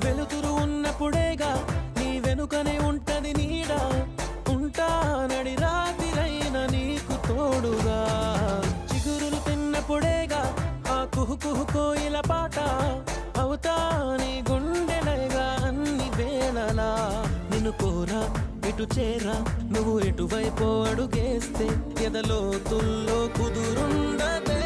వెలుతురు ఉన్నప్పుడేగా నీ వెనుకనే ఉంటది నీడ, ఉంటా నడి రాతిరైన నీకు తోడుగా. చిగురులు తిన్నప్పుడేగా ఆ కుహు కుహు కోయిల పాట, అవుతా నీ గుండెలగా అన్ని వేళలా. నిన్ను కోరా ఇటు చేరా, నువ్వు ఎటువైపు అడుగేస్తే ఎదలో తుల్లో కుదురుండదే.